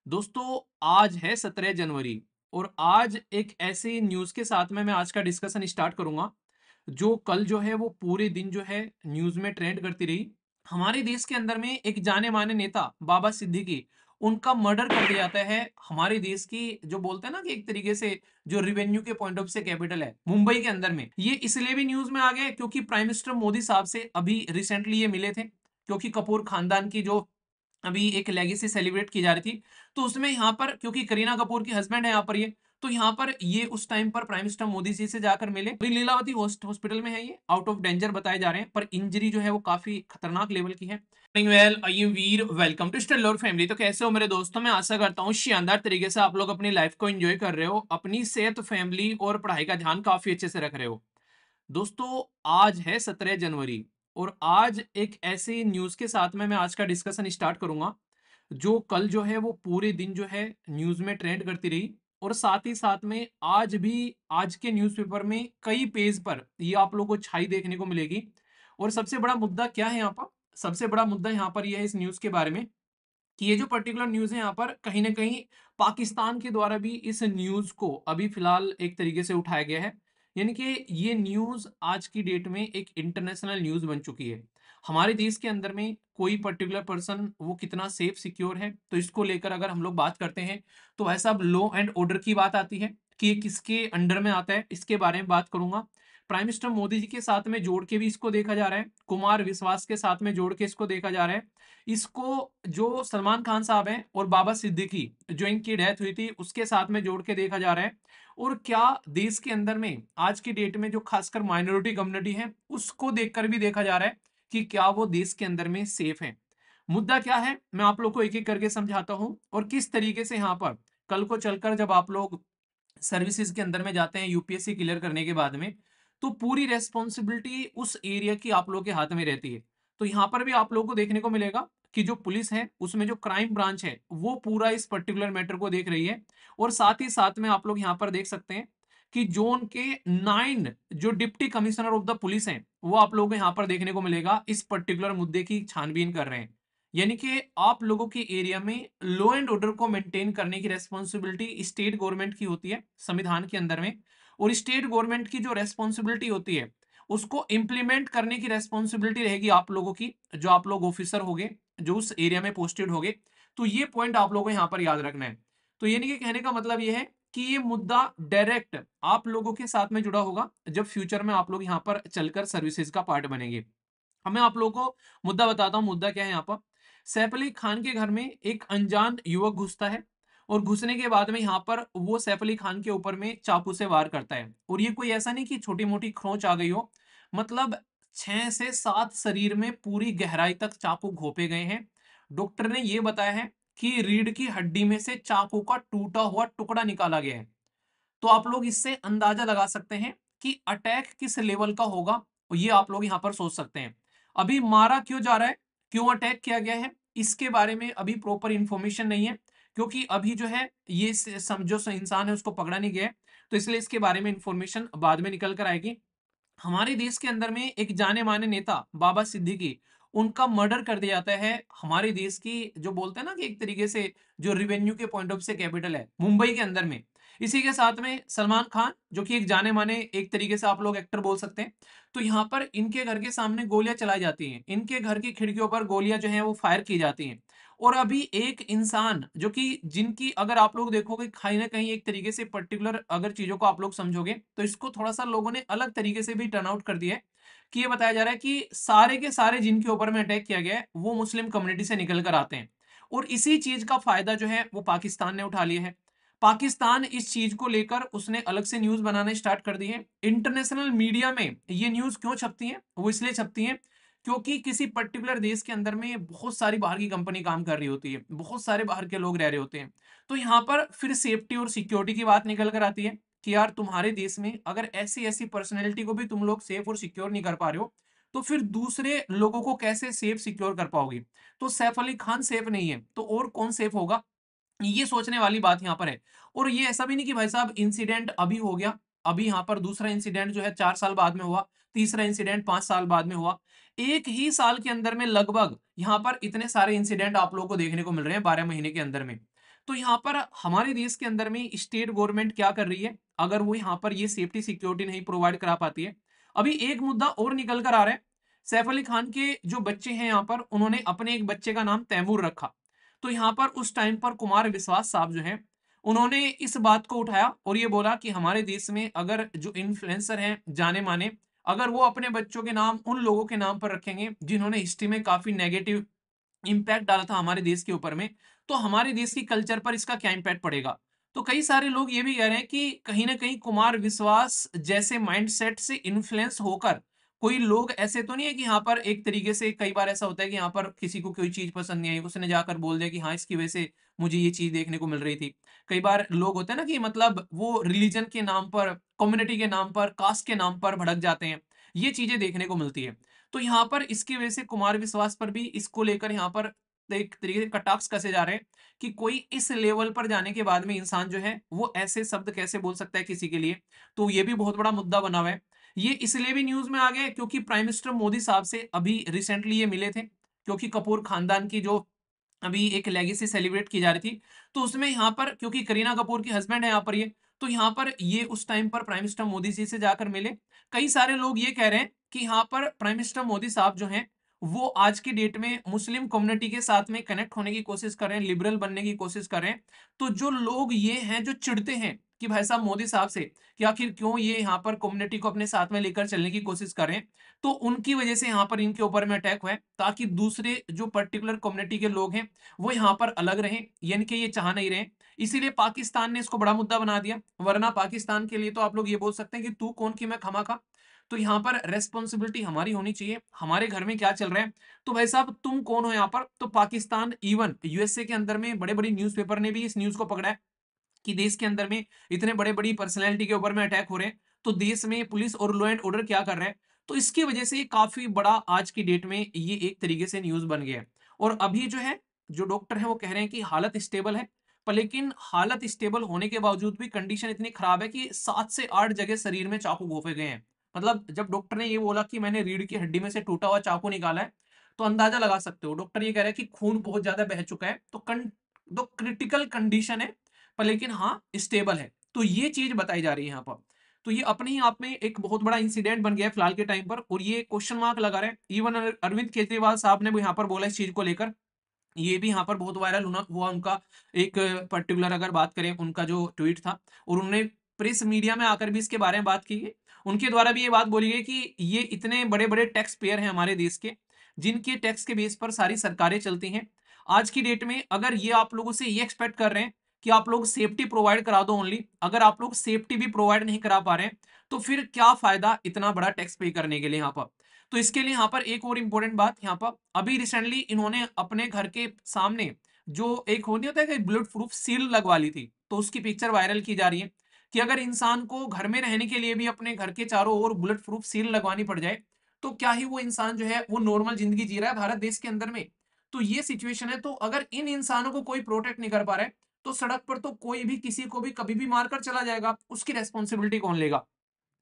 दोस्तों, आज है 17 जनवरी और आज एक ऐसे न्यूज़ के साथ में मैं आज का डिस्कशन स्टार्ट करूंगा जो कल जो है वो पूरे दिन जो है न्यूज़ में ट्रेंड करती रही। हमारे देश के अंदर में एक जाने माने नेता बाबा सिद्दीकी, उनका मर्डर कर दिया जाता है। हमारे देश की जो बोलते हैं ना कि एक तरीके से जो रिवेन्यू के पॉइंट ऑफ से कैपिटल है मुंबई के अंदर में, ये इसलिए भी न्यूज़ में आ गया क्योंकि प्राइम मिनिस्टर मोदी साहब से अभी रिसेंटली ये मिले थे, क्योंकि कपूर खानदान की जो अभी एक लेगेसी सेलिब्रेट की जा रही थी। तो उसमें यहाँ पर क्योंकि करीना कपूर की हस्बैंड है यहाँ पर ये, तो यहाँ पर ये उस टाइम पर प्राइम मिनिस्टर मोदी जी से जाकर मिले। अभी लीलावती हॉस्पिटल में है, ये आउट ऑफ डेंजर बताए जा रहे हैं, पर इंजरी जो है वो काफी खतरनाक लेवल की है। Well, I am Veer, welcome to stellar family. तो कैसे हो मेरे दोस्तों? मैं आशा करता हूँ शानदार तरीके से आप लोग अपनी लाइफ को एंजॉय कर रहे हो, अपनी सेहत, फैमिली और पढ़ाई का ध्यान काफी अच्छे से रख रहे हो। दोस्तों, आज है 17 जनवरी और आज एक ऐसी न्यूज़ के साथ में मैं आज का डिस्कशन स्टार्ट करूंगा जो कल जो है वो पूरे दिन जो है न्यूज़ में ट्रेंड करती रही। और साथ ही साथ में आज भी आज के न्यूज़पेपर में कई पेज पर ये आप लोगों को छाई देखने को मिलेगी। और सबसे बड़ा मुद्दा क्या है यहाँ पर? सबसे बड़ा मुद्दा यहाँ पर यह है इस न्यूज़ के बारे में कि ये जो पर्टिकुलर न्यूज़ है यहाँ पर कहीं न कहीं पाकिस्तान के द्वारा भी इस न्यूज़ को अभी फ़िलहाल एक तरीके से उठाया गया है। यानी कि ये न्यूज़ आज की डेट में एक इंटरनेशनल न्यूज़ बन चुकी है। हमारे देश के अंदर में कोई पर्टिकुलर पर्सन वो कितना सेफ सिक्योर है, तो इसको लेकर अगर हम लोग बात करते हैं, तो ऐसा अब लॉ एंड ऑर्डर की बात आती है कि ये किसके अंडर में आता है, इसके बारे में बात करूँगा। प्राइम मिनिस्टर मोदी जी के साथ में जोड़ के भी इसको देखा जा रहा है, कुमार विश्वास के साथ में जोड़ के इसको देखा जा रहा है। इसको जो सलमान खान साहब हैं और बाबा सिद्दीकी जो इनकी डेथ हुई थी उसके साथ में जोड़ के देखा जा रहा है। और क्या देश के अंदर में आज की डेट में जो खासकर माइनॉरिटी कम्युनिटी है उसको देखकर भी देखा जा रहा है कि क्या वो देश के अंदर में सेफ है। मुद्दा क्या है मैं आप लोग को एक एक करके समझाता हूं और किस तरीके से यहाँ पर कल को चलकर जब आप लोग सर्विसेज के अंदर में जाते हैं यूपीएससी क्लियर करने के बाद में, तो पूरी रेस्पॉन्सिबिलिटी उस एरिया की आप लोगों के हाथ में रहती है। तो यहाँ पर भी आप लोगों को देखने को मिलेगा कि जो पुलिस है उसमें जो क्राइम ब्रांच है वो पूरा इस पर्टिकुलर मैटर को देख रही है। और साथ ही साथ में आप लोग यहाँ पर देख सकते हैं कि जोन के 9 जो deputy commissioner of the police हैं वो आप लोगों को यहाँ पर देखने को मिलेगा इस पर्टिकुलर मुद्दे की छानबीन कर रहे हैं। यानी कि आप लोगों के एरिया में लॉ एंड ऑर्डर को मेंटेन करने की रेस्पॉन्सिबिलिटी स्टेट गवर्नमेंट की होती है संविधान के अंदर में। और स्टेट गवर्नमेंट की जो रेस्पॉन्सिबिलिटी होती है उसको इंप्लीमेंट करने की रेस्पॉन्सिबिलिटी रहेगी आप लोगों की, जो आप लोग ऑफिसर होंगे, जो उस एरिया में पोस्टेड होंगे। तो ये पॉइंट आप लोगों को यहाँ पर याद रखना है। तो यानी कि कहने का मतलब ये है कि ये मुद्दा डायरेक्ट आप लोगों के साथ में जुड़ा होगा जब फ्यूचर में आप लोग यहाँ पर चलकर सर्विसेज का पार्ट बनेंगे। अब मैं आप लोगों को मुद्दा बताता हूँ। मुद्दा क्या है यहाँ पर? सैफ अली खान के घर में एक अनजान युवक घुसता है और घुसने के बाद में यहाँ पर वो सैफ अली खान के ऊपर में चाकू से वार करता है। और ये कोई ऐसा नहीं कि छोटी मोटी खरोंच आ गई हो, मतलब 6 से 7 शरीर में पूरी गहराई तक चाकू घोंपे गए हैं। डॉक्टर ने ये बताया है कि रीढ़ की हड्डी में से चाकू का टूटा हुआ टुकड़ा निकाला गया है। तो आप लोग इससे अंदाजा लगा सकते हैं कि अटैक किस लेवल का होगा, और ये आप लोग यहाँ पर सोच सकते हैं। अभी मारा क्यों जा रहा है, क्यों अटैक किया गया है, इसके बारे में अभी प्रॉपर इंफॉर्मेशन नहीं है, क्योंकि अभी जो है ये समझो इंसान है उसको पकड़ा नहीं गया है। तो इसलिए इसके बारे में इंफॉर्मेशन बाद में निकल कर आएगी। हमारे देश के अंदर में एक जाने माने नेता बाबा सिद्दीकी, उनका मर्डर कर दिया जाता है। हमारे देश की जो बोलते हैं ना कि एक तरीके से जो रिवेन्यू के पॉइंट ऑफ से कैपिटल है मुंबई के अंदर में। इसी के साथ में सलमान खान जो कि एक जाने माने एक तरीके से आप लोग एक्टर बोल सकते हैं। तो यहाँ पर इनके घर के सामने गोलियां चलाई जाती हैं, इनके घर की खिड़कियों पर गोलियां जो है वो फायर की जाती हैं। और अभी एक इंसान जो कि जिनकी अगर आप लोग देखोगे कहीं ना कहीं एक तरीके से पर्टिकुलर अगर चीजों को आप लोग समझोगे तो इसको थोड़ा सा लोगों ने अलग तरीके से भी टर्न आउट कर दिया है कि ये बताया जा रहा है कि सारे के सारे जिनके ऊपर में अटैक किया गया है वो मुस्लिम कम्युनिटी से निकल कर आते हैं। और इसी चीज का फायदा जो है वो पाकिस्तान ने उठा लिया है। पाकिस्तान इस चीज को लेकर उसने अलग से न्यूज बनाना स्टार्ट कर दी है। इंटरनेशनल मीडिया में ये न्यूज क्यों छपती है? वो इसलिए छपती है क्योंकि किसी पर्टिकुलर देश के अंदर में बहुत सारी बाहर की कंपनी काम कर रही होती है, बहुत सारे बाहर के लोग रह रहे होते हैं। तो यहाँ पर फिर सेफ्टी और सिक्योरिटी की बात निकल कर आती है कि यार तुम्हारे देश में अगर ऐसी ऐसी पर्सनैलिटी को भी तुम लोग सेफ और सिक्योर नहीं कर पा रहे हो, तो फिर दूसरे लोगों को कैसे सेफ सिक्योर कर पाओगे? तो सैफ अली खान सेफ नहीं है तो और कौन सेफ होगा? ये सोचने वाली बात यहाँ पर है। और ये ऐसा भी नहीं कि भाई साहब इंसिडेंट अभी हो गया, अभी यहाँ पर दूसरा इंसिडेंट जो है 4 साल बाद में हुआ, तीसरा इंसिडेंट 5 साल बाद में हुआ। एक ही साल के अंदर में लगभग यहाँ पर इतने सारे इंसिडेंट आप लोगों को देखने को मिल रहे हैं 12 महीने के अंदर में। तो यहाँ पर हमारे देश के अंदर में स्टेट गवर्नमेंट क्या कर रही है, अगर वो यहाँ पर ये सेफ्टी सिक्योरिटी नहीं प्रोवाइड करा पाती है। अभी एक मुद्दा और निकल कर आ रहा है, सैफ अली खान के जो बच्चे हैं यहाँ पर, उन्होंने अपने एक बच्चे का नाम तैमूर रखा। तो यहाँ पर उस टाइम पर कुमार विश्वास साहब जो है, उन्होंने इस बात को उठाया और ये बोला कि हमारे देश में अगर जो इन्फ्लुएंसर हैं जाने माने, अगर वो अपने बच्चों के नाम उन लोगों के नाम पर रखेंगे जिन्होंने हिस्ट्री में काफी नेगेटिव इम्पैक्ट डाला था हमारे देश के ऊपर में, तो हमारे देश की कल्चर पर इसका क्या इम्पैक्ट पड़ेगा। तो कई सारे लोग ये भी कह रहे हैं कि कहीं ना कहीं कुमार विश्वास जैसे माइंडसेट से इन्फ्लुएंस होकर कोई लोग ऐसे तो नहीं है कि यहाँ पर एक तरीके से, कई बार ऐसा होता है कि यहाँ पर किसी को कोई चीज पसंद नहीं आई, उसने जाकर बोल दिया कि हाँ इसकी वजह से मुझे ये चीज देखने को मिल रही थी। कई बार लोग होते हैं ना कि मतलब वो रिलीजन के नाम पर, कम्युनिटी के नाम पर, कास्ट के नाम पर भड़क जाते हैं, ये चीजें देखने को मिलती है। तो यहाँ पर इसकी वजह से कुमार विश्वास पर भी इसको लेकर यहाँ पर एक तरीके से कटाक्ष कसे जा रहे हैं कि कोई इस लेवल पर जाने के बाद में इंसान जो है वो ऐसे शब्द कैसे बोल सकता है किसी के लिए। तो ये भी बहुत बड़ा मुद्दा बना हुआ है। ये इसलिए भी न्यूज में आ गया है क्योंकि प्राइम मिनिस्टर मोदी साहब से अभी रिसेंटली ये मिले थे, क्योंकि कपूर खानदान की जो अभी एक लेगेसी सेलिब्रेट की जा रही थी, तो उसमें यहाँ पर क्योंकि करीना कपूर की हस्बैंड है यहाँ पर ये, तो यहाँ पर ये उस टाइम पर प्राइम मिनिस्टर मोदी जी से जाकर मिले। कई सारे लोग ये कह रहे हैं कि यहाँ पर प्राइम मिनिस्टर मोदी साहब जो हैं वो आज की डेट में मुस्लिम कम्युनिटी के साथ में कनेक्ट होने की कोशिश कर रहे हैं, लिबरल बनने की कोशिश कर रहे हैं। तो जो लोग ये हैं जो चिढ़ते हैं कि भाई साहब मोदी साहब से कि आखिर क्यों ये यहाँ पर कम्युनिटी को अपने साथ में लेकर चलने की कोशिश कर रहे हैं, तो उनकी वजह से यहाँ पर इनके ऊपर में अटैक हुआ है, ताकि दूसरे जो पर्टिकुलर कम्युनिटी के लोग हैं वो यहाँ पर अलग रहें, यानी कि ये चाह नहीं रहे। इसीलिए पाकिस्तान ने इसको बड़ा मुद्दा बना दिया, वरना पाकिस्तान के लिए तो आप लोग ये बोल सकते हैं कि तू कौन की मैं खामखा। तो यहाँ पर रेस्पॉन्सिबिलिटी हमारी होनी चाहिए, हमारे घर में क्या चल रहा है। तो भाई साहब तुम कौन हो यहाँ पर। तो पाकिस्तान, इवन यूएसए के अंदर में बड़े बड़े न्यूज़पेपर ने भी इस न्यूज को पकड़ा है कि देश के अंदर में इतने बड़े बड़ी पर्सनैलिटी के ऊपर में अटैक हो रहे हैं, तो देश में पुलिस और लॉ एंड ऑर्डर क्या कर रहा है। तो इसकी वजह से काफी बड़ा आज की डेट में ये एक तरीके से न्यूज बन गया है। और अभी जो है, जो डॉक्टर है वो कह रहे हैं कि हालत स्टेबल है, पर लेकिन हालत स्टेबल होने के बावजूद भी कंडीशन इतनी खराब है कि 7 से 8 जगह शरीर में चाकू घोंपे गए हैं। मतलब जब डॉक्टर ने ये बोला कि मैंने रीढ़ की हड्डी में से टूटा हुआ चाकू निकाला है, तो अंदाजा लगा सकते हो, डॉक्टर ये कह रहा है कि खून बहुत ज्यादा बह चुका है, तो क्रिटिकल कंडीशन है, पर लेकिन हाँ स्टेबल है। तो ये चीज बताई जा रही है यहाँ पर। तो ये अपने ही आप में एक बहुत बड़ा इंसिडेंट बन गया है फिलहाल के टाइम पर, और ये क्वेश्चन मार्क लगा रहे हैं। इवन अरविंद केजरीवाल साहब ने भी यहाँ पर बोला इस चीज को लेकर, ये भी यहाँ पर बहुत वायरल होना हुआ उनका एक पर्टिकुलर अगर बात करें उनका जो ट्वीट था, और उन्होंने प्रेस मीडिया में आकर भी इसके बारे में बात की है। उनके द्वारा भी ये बात बोली गई कि ये इतने बड़े बड़े टैक्स पेयर हैं हमारे देश के, जिनके टैक्स के बेस पर सारी सरकारें चलती हैं। आज की डेट में अगर ये आप लोगों से ये एक्सपेक्ट कर रहे हैं कि आप लोग सेफ्टी प्रोवाइड करा दो ओनली, अगर आप लोग सेफ्टी भी प्रोवाइड नहीं करा पा रहे हैं, तो फिर क्या फायदा इतना बड़ा टैक्स पे करने के लिए यहाँ पर। तो इसके लिए यहाँ पर एक और इंपॉर्टेंट बात, यहाँ पर अभी रिसेंटली इन्होंने अपने घर के सामने जो एक होती होता है कि बुलेट प्रूफ सील लगवा ली थी, तो उसकी पिक्चर वायरल की जा रही है कि अगर इंसान को घर में रहने के लिए भी अपने घर के चारों ओर बुलेट प्रूफ सील लगवानी पड़ जाए, तो क्या ही वो इंसान जो है वो नॉर्मल जिंदगी जी रहा है भारत देश के अंदर में। तो ये सिचुएशन है। तो अगर इन इंसानों को कोई प्रोटेक्ट नहीं कर पा रहा है, तो सड़क पर तो कोई भी किसी को भी कभी भी मारकर चला जाएगा, उसकी रेस्पॉन्सिबिलिटी कौन लेगा।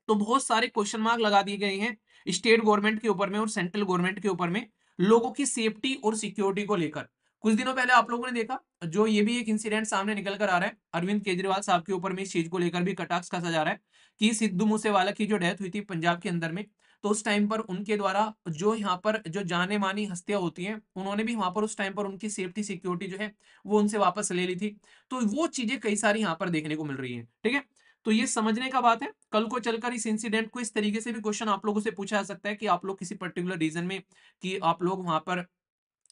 तो बहुत सारे क्वेश्चन मार्क लगा दिए गए हैं स्टेट गवर्नमेंट के ऊपर में और सेंट्रल गवर्नमेंट के ऊपर में, लोगों की सेफ्टी और सिक्योरिटी को लेकर। कुछ दिनों पहले आप लोगों ने देखा, जो ये भी एक इंसिडेंट सामने निकल कर आ रहा है, अरविंद केजरीवाल साहब के ऊपर में इस चीज को लेकर भी कटाक्ष कसा जा रहा है कि सिद्धू मूसेवाला की जो डेथ हुई थी पंजाब के अंदर में, तो उस टाइम पर उनके द्वारा जो यहाँ पर जो जाने मानी हस्तियां होती हैं, उन्होंने भी वहां पर उस टाइम पर उनकी सेफ्टी सिक्योरिटी जो है वो उनसे वापस ले ली थी। तो वो चीजें कई सारी यहाँ पर देखने को मिल रही है। ठीक है, तो ये समझने का बात है। कल को चलकर इस इंसिडेंट को इस तरीके से भी क्वेश्चन आप लोगों से पूछा जा सकता है कि आप लोग किसी पर्टिकुलर रीजन में, कि आप लोग वहां पर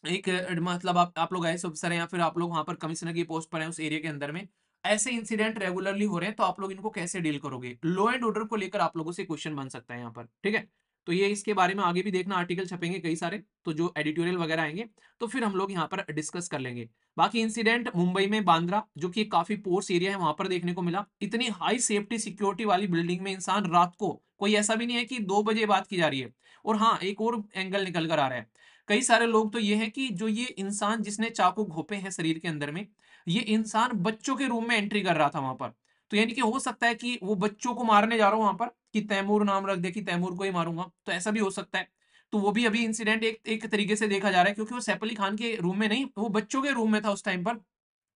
एक मतलब आप लोग आईएएस ऑफिसर हैं या फिर आप लोग वहां पर कमिश्नर की पोस्ट पर हैं उस एरिया के अंदर में, ऐसे इंसिडेंट रेगुलरली हो रहे हैं, तो आप लोग इनको कैसे डील करोगे। लॉ एंड ऑर्डर को लेकर आप लोगों से क्वेश्चन बन सकता है यहाँ पर। ठीक है, तो ये इसके बारे में आगे भी देखना, आर्टिकल छपेंगे कई सारे, तो जो एडिटोरियल वगैरह आएंगे तो फिर हम लोग यहाँ पर डिस्कस कर लेंगे। बाकी इंसिडेंट मुंबई में बांद्रा, जो कि काफी पोर्स एरिया है, वहां पर देखने को मिला। इतनी हाई सेफ्टी सिक्योरिटी वाली बिल्डिंग में इंसान रात को, कोई ऐसा भी नहीं है कि 2 बजे बात की जा रही है। और हाँ, एक और एंगल निकल कर आ रहा है, कई सारे लोग तो ये है कि जो ये इंसान जिसने चाकू घोंपे हैं शरीर के अंदर में, ये इंसान बच्चों के रूम में एंट्री कर रहा था वहां पर। तो यानी कि हो सकता है कि वो बच्चों को मारने जा रहा हो वहां पर, कि तैमूर नाम रख दे कि तैमूर को ही मारूंगा, तो ऐसा भी हो सकता है। तो वो भी अभी इंसिडेंट एक एक तरीके से देखा जा रहा है, क्योंकि वो सैफ अली खान के रूम में नहीं, वो बच्चों के रूम में था उस टाइम पर,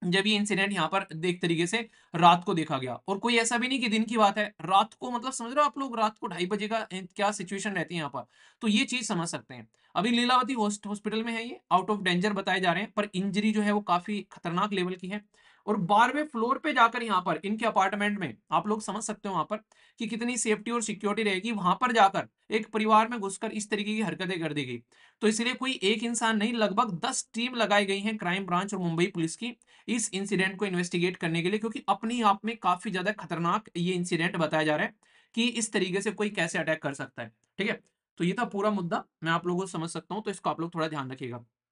जब ये इंसिडेंट यहाँ पर एक तरीके से रात को देखा गया, और कोई ऐसा भी नहीं कि दिन की बात है, रात को, मतलब समझ रहे हो आप लोग, रात को 2:30 बजे का क्या सिचुएशन रहती है यहाँ पर। तो ये चीज समझ सकते हैं। अभी लीलावती हॉस्पिटल में है, ये आउट ऑफ डेंजर बताए जा रहे हैं, पर इंजरी जो है वो काफी खतरनाक लेवल की है। और 12वें फ्लोर पे जाकर यहाँ पर इनके अपार्टमेंट में आप लोग समझ सकते हो वहां पर कि कितनी सेफ्टी और सिक्योरिटी रहेगी। वहां पर जाकर एक परिवार में घुसकर इस तरीके की हरकतें कर दी गई। तो इसलिए कोई एक इंसान नहीं, लगभग 10 टीम लगाई गई हैं क्राइम ब्रांच और मुंबई पुलिस की इस इंसिडेंट को इन्वेस्टिगेट करने के लिए, क्योंकि अपनी आप में काफी ज्यादा खतरनाक ये इंसिडेंट बताया जा रहा है कि इस तरीके से कोई कैसे अटैक कर सकता है। ठीक है, तो ये था पूरा मुद्दा, मैं आप लोगों को समझ सकता हूं, तो इसको आप लोग थोड़ा ध्यान रखिएगा।